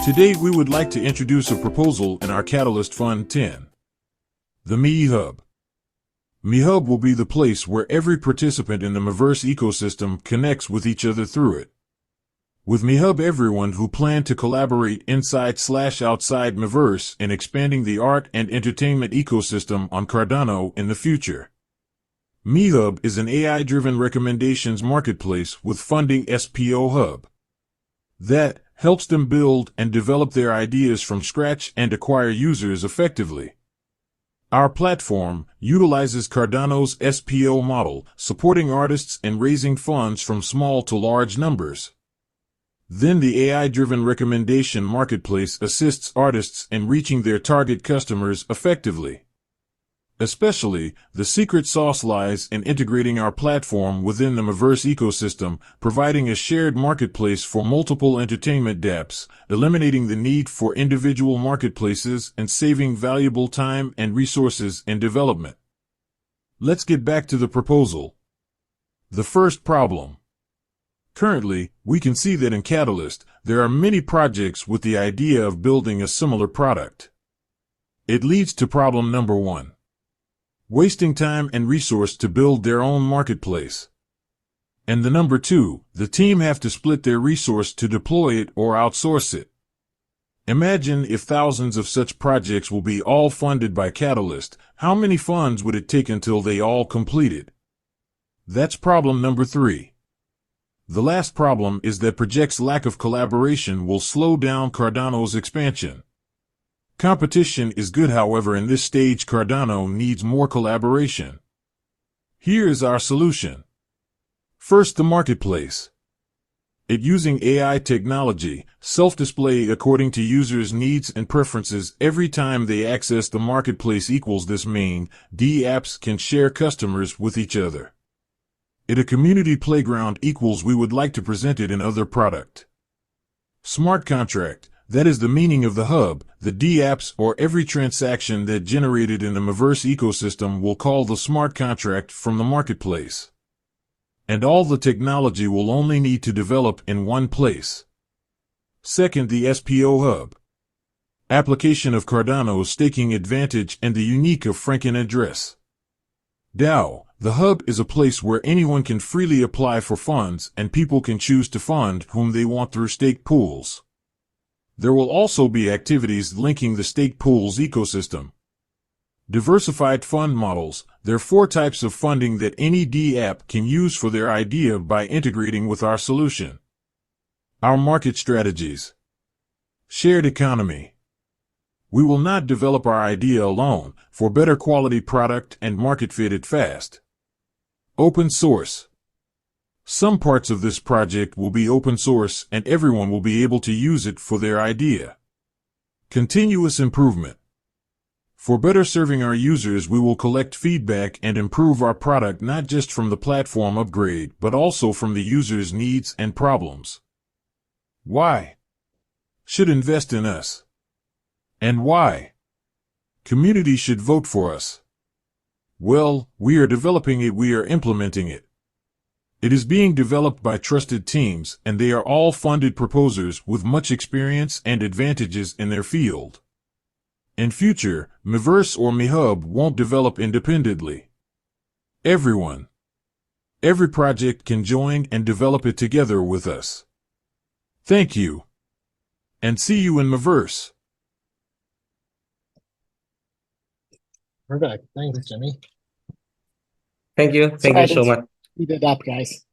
Today we would like to introduce a proposal in our Catalyst Fund 10. The Me Hub. Me Hub will be the place where every participant in the Miiverse ecosystem connects with each other through it. With Me Hub, everyone who plan to collaborate inside/outside Miiverse in expanding the art and entertainment ecosystem on Cardano in the future. Me Hub is an AI-driven recommendations marketplace with funding SPO Hub that helps them build and develop their ideas from scratch and acquire users effectively. Our platform utilizes Cardano's SPO model, supporting artists and raising funds from small to large numbers. Then the AI-driven recommendation marketplace assists artists in reaching their target customers effectively. Especially, the secret sauce lies in integrating our platform within the Miiverse ecosystem, providing a shared marketplace for multiple entertainment dApps, eliminating the need for individual marketplaces and saving valuable time and resources in development. Let's get back to the proposal. The first problem. Currently, we can see that in Catalyst, there are many projects with the idea of building a similar product. It leads to problem number 1. Wasting time and resource to build their own marketplace. And the number 2, the team have to split their resource to deploy it or outsource it. Imagine if thousands of such projects will be all funded by Catalyst, how many funds would it take until they all completed? That's problem number 3. The last problem is that projects' lack of collaboration will slow down Cardano's expansion. Competition is good, however, in this stage Cardano needs more collaboration. Here is our solution. First, the marketplace. It using AI technology, self-display according to users' needs and preferences every time they access the marketplace equals this mean, dApps can share customers with each other. It a community playground equals we would like to present it in other product. Smart contract. That is the meaning of the hub. The dApps or every transaction that generated in the Miiverse ecosystem will call the smart contract from the marketplace. And all the technology will only need to develop in one place. Second, the SPO hub. Application of Cardano's staking advantage and the unique of Franken address. DAO. The hub is a place where anyone can freely apply for funds and people can choose to fund whom they want through stake pools. There will also be activities linking the stake pools ecosystem. Diversified fund models. There are 4 types of funding that any dApp can use for their idea by integrating with our solution. Our market strategies. Shared economy. We will not develop our idea alone for better quality product and market fit it fast. Open source. Some parts of this project will be open source and everyone will be able to use it for their idea. Continuous improvement. For better serving our users, we will collect feedback and improve our product not just from the platform upgrade, but also from the users' needs and problems. Why? Should invest in us. And why? Community should vote for us. Well, we are developing it, we are implementing it. It is being developed by trusted teams, and they are all funded proposers with much experience and advantages in their field. In future, Miiverse or Me Hub won't develop independently. Every project can join and develop it together with us. Thank you. And see you in Miiverse. Perfect. Thanks, Jimmy. Thank you. Thank you so much. Speed it up, guys.